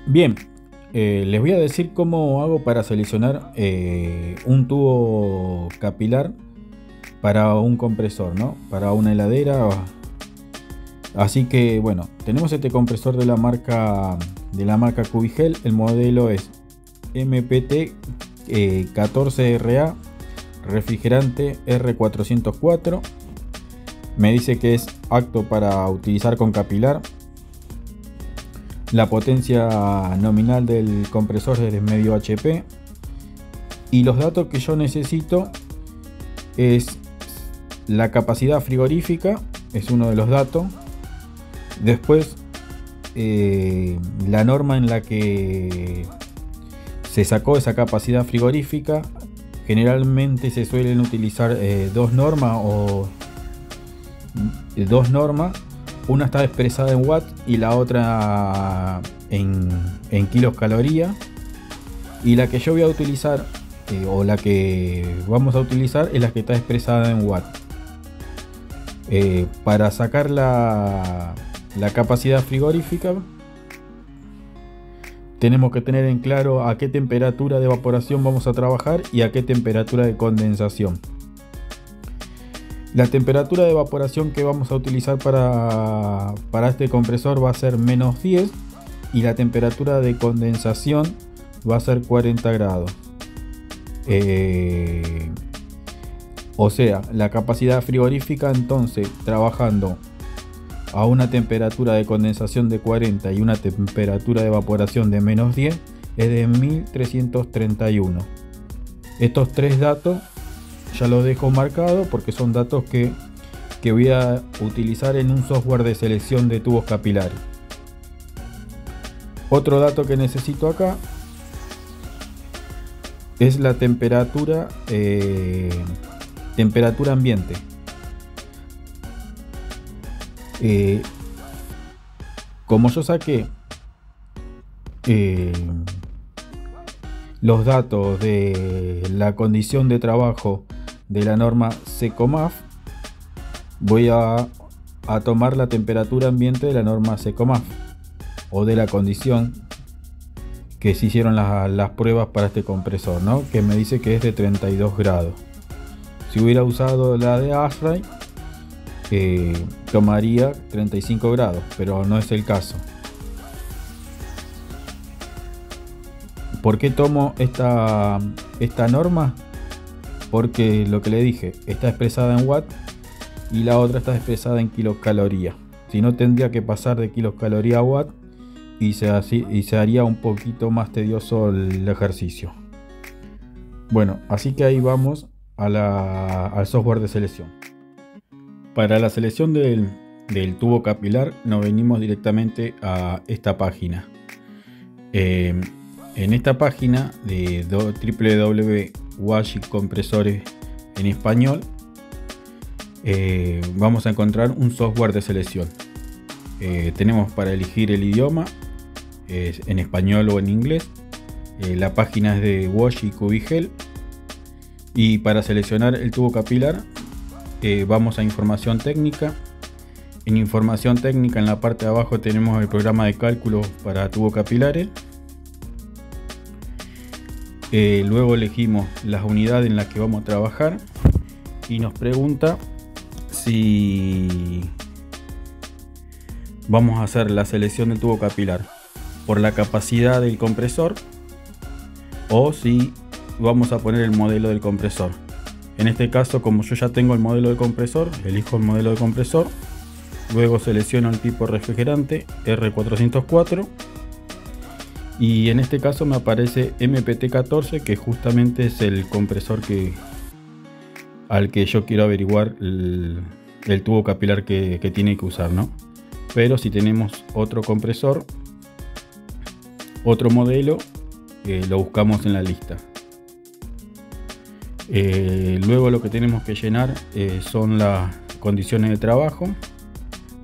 Bien, les voy a decir cómo hago para seleccionar un tubo capilar para un compresor, ¿no? Para una heladera. Así que bueno, tenemos este compresor de la marca Cubigel. El modelo es MPT 14RA, refrigerante R404. Me dice que es apto para utilizar con capilar. La potencia nominal del compresor es de medio HP. Y los datos que yo necesito es la capacidad frigorífica, es uno de los datos. Después la norma en la que se sacó esa capacidad frigorífica. Generalmente se suelen utilizar dos normas. Una está expresada en watts y la otra en kilos calorías. Y la que yo voy a utilizar o la que vamos a utilizar es la que está expresada en watts. Para sacar la capacidad frigorífica tenemos que tener en claro a qué temperatura de evaporación vamos a trabajar y a qué temperatura de condensación. La temperatura de evaporación que vamos a utilizar para este compresor va a ser -10 y la temperatura de condensación va a ser 40 grados. O sea, la capacidad frigorífica, entonces, trabajando a una temperatura de condensación de 40 y una temperatura de evaporación de -10, es de 1331. Estos tres datos ya los dejo marcados porque son datos que voy a utilizar en un software de selección de tubos capilares. Otro dato que necesito acá es la temperatura ambiente. Como yo saqué los datos de la condición de trabajo de la norma SECOMAF, voy a tomar la temperatura ambiente de la norma SECOMAF o de la condición que se hicieron las pruebas para este compresor, ¿no? Que me dice que es de 32 grados. Si hubiera usado la de ASHRAE, tomaría 35 grados, pero no es el caso. ¿Por qué tomo esta norma? Porque lo que le dije, está expresada en watts y la otra está expresada en kilocalorías. Si no, tendría que pasar de kilocalorías a watts y se haría un poquito más tedioso el ejercicio. Bueno, así que ahí vamos al software de selección. Para la selección del tubo capilar nos venimos directamente a esta página. En esta página de www.washi-compresores en español vamos a encontrar un software de selección. Tenemos para elegir el idioma, en español o en inglés. La página es de Washi Cubigel. Y para seleccionar el tubo capilar vamos a información técnica. En información técnica, en la parte de abajo, tenemos el programa de cálculo para tubos capilares. Luego elegimos las unidades en las que vamos a trabajar y nos pregunta si vamos a hacer la selección del tubo capilar por la capacidad del compresor o si vamos a poner el modelo del compresor. En este caso, como yo ya tengo el modelo de compresor, elijo el modelo de compresor. Luego selecciono el tipo refrigerante R404 y en este caso me aparece MPT14, que justamente es el compresor al que yo quiero averiguar el tubo capilar que tiene que usar, ¿no? Pero si tenemos otro compresor, otro modelo, lo buscamos en la lista. Luego lo que tenemos que llenar son las condiciones de trabajo.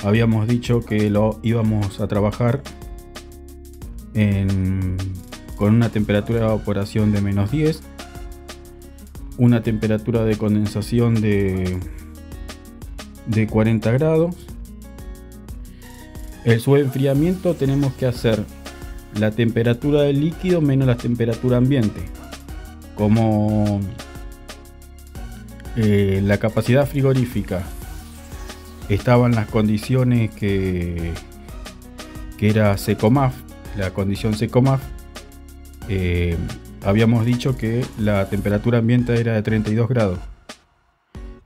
Habíamos dicho que lo íbamos a trabajar con una temperatura de evaporación de -10, una temperatura de condensación de 40 grados. El subenfriamiento tenemos que hacer la temperatura del líquido menos la temperatura ambiente. Como la capacidad frigorífica estaba en las condiciones que era SECOMAF, la condición SECOMAF, habíamos dicho que la temperatura ambiente era de 32 grados.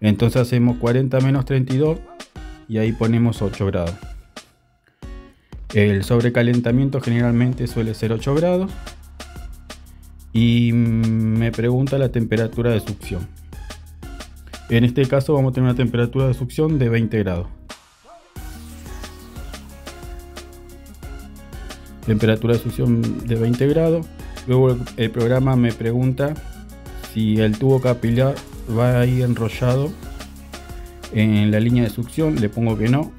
Entonces hacemos 40 menos 32 y ahí ponemos 8 grados. El sobrecalentamiento generalmente suele ser 8 grados. Y me pregunta la temperatura de succión. En este caso vamos a tener una temperatura de succión de 20 grados. Temperatura de succión de 20 grados. Luego el programa me pregunta si el tubo capilar va a ir enrollado en la línea de succión. Le pongo que no.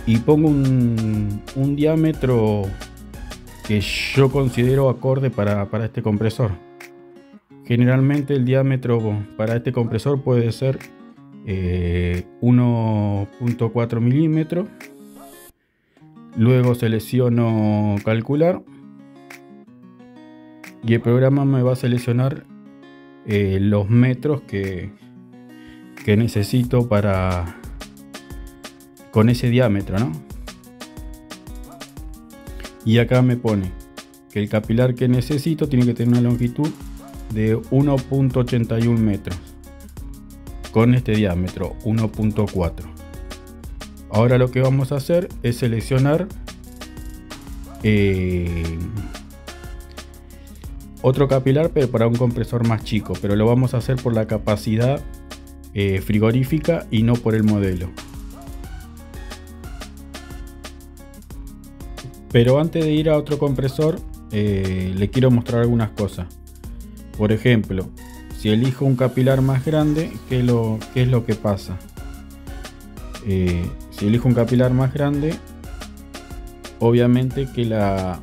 Y pongo un diámetro que yo considero acorde para este compresor. Generalmente el diámetro para este compresor puede ser 1.4 milímetros. Luego selecciono calcular y el programa me va a seleccionar los metros que necesito para con ese diámetro, ¿no? Y acá me pone que el capilar que necesito tiene que tener una longitud de 1.81 metros con este diámetro 1.4. Ahora lo que vamos a hacer es seleccionar otro capilar, pero para un compresor más chico, pero lo vamos a hacer por la capacidad frigorífica y no por el modelo. Pero antes de ir a otro compresor, le quiero mostrar algunas cosas. Por ejemplo, si elijo un capilar más grande, ¿qué es lo que pasa? Si elijo un capilar más grande, obviamente que la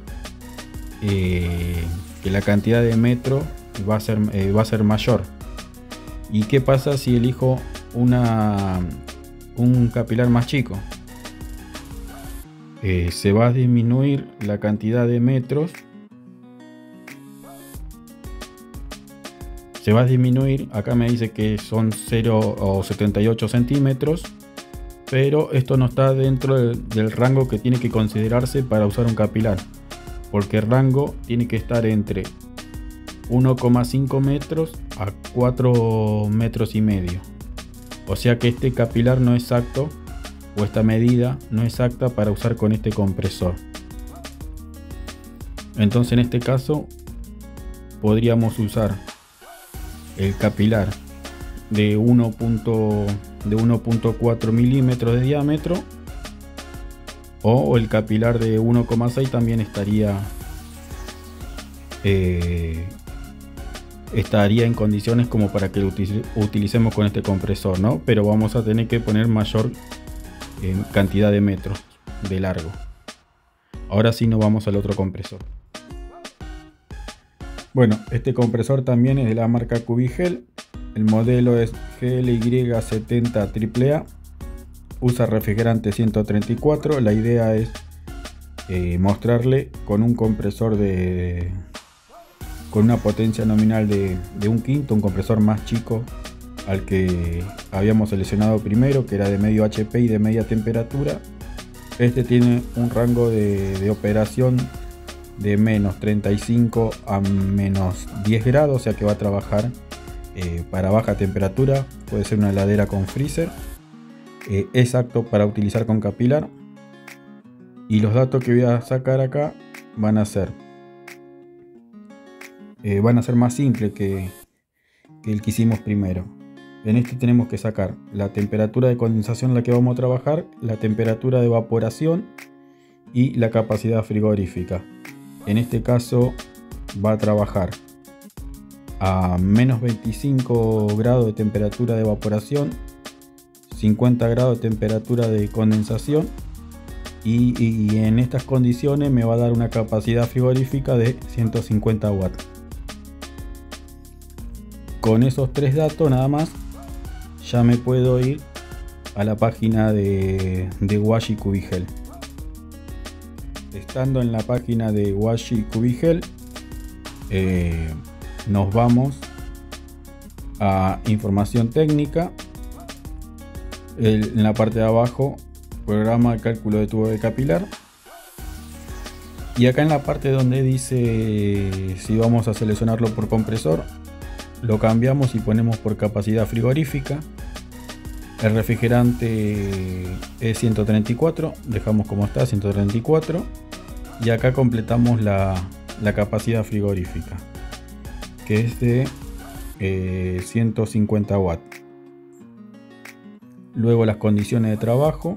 cantidad de metros va a ser mayor. ¿Y qué pasa si elijo un capilar más chico? Se va a disminuir la cantidad de metros. Se va a disminuir, acá me dice que son 0,78 centímetros, pero esto no está dentro del rango que tiene que considerarse para usar un capilar, porque el rango tiene que estar entre 1,5 metros a 4 metros y medio. O sea que este capilar no es exacto, o esta medida no es exacta para usar con este compresor. Entonces en este caso podríamos usar el capilar de 1.4 milímetros de diámetro, o el capilar de 1,6 también estaría en condiciones como para que lo utilicemos con este compresor, ¿no? Pero vamos a tener que poner mayor cantidad de metros de largo. Ahora sí nos vamos al otro compresor. Bueno, este compresor también es de la marca Cubigel. El modelo es GLY70 AAA. Usa refrigerante 134. La idea es mostrarle con un compresor con una potencia nominal de 1/5, un compresor más chico al que habíamos seleccionado primero, que era de medio HP y de media temperatura. Este tiene un rango de operación de menos 35 a menos 10 grados, o sea que va a trabajar para baja temperatura. Puede ser una heladera con freezer. Es apto para utilizar con capilar. Y los datos que voy a sacar acá van a ser más simples que el que hicimos primero. En este tenemos que sacar la temperatura de condensación en la que vamos a trabajar, la temperatura de evaporación y la capacidad frigorífica. En este caso va a trabajar a menos 25 grados de temperatura de evaporación, 50 grados de temperatura de condensación, y en estas condiciones me va a dar una capacidad frigorífica de 150 watts. Con esos tres datos nada más ya me puedo ir a la página de Washi Cubigel. Estando en la página de Washi Cubigel, nos vamos a información técnica. En la parte de abajo, programa de cálculo de tubo de capilar. Y acá en la parte donde dice si vamos a seleccionarlo por compresor, lo cambiamos y ponemos por capacidad frigorífica. El refrigerante es 134, dejamos como está, 134. Y acá completamos la capacidad frigorífica, que es de 150 watts. Luego las condiciones de trabajo,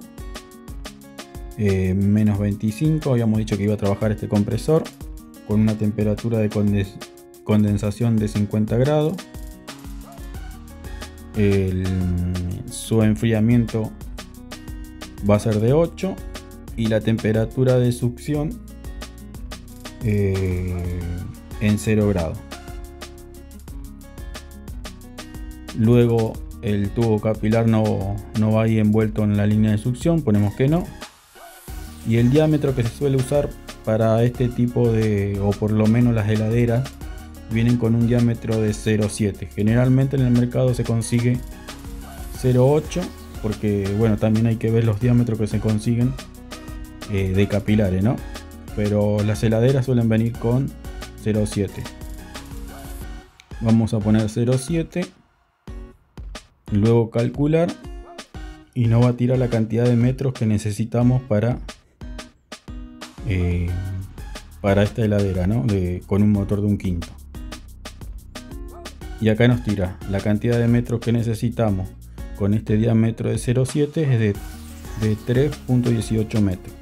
menos 25, habíamos dicho que iba a trabajar este compresor con una temperatura de condensación de 50 grados. Su enfriamiento va a ser de 8 y la temperatura de succión en 0 grados. Luego el tubo capilar no va ahí envuelto en la línea de succión, ponemos que no. Y el diámetro que se suele usar para este tipo de, o por lo menos las heladeras, vienen con un diámetro de 0,7. Generalmente en el mercado se consigue 0,8, porque bueno, también hay que ver los diámetros que se consiguen de capilares, ¿no? Pero las heladeras suelen venir con 0,7. Vamos a poner 0,7, luego calcular, y nos va a tirar la cantidad de metros que necesitamos para esta heladera, ¿no? Con un motor de 1/5. Y acá nos tira la cantidad de metros que necesitamos con este diámetro de 0,7 es de 3.18 metros.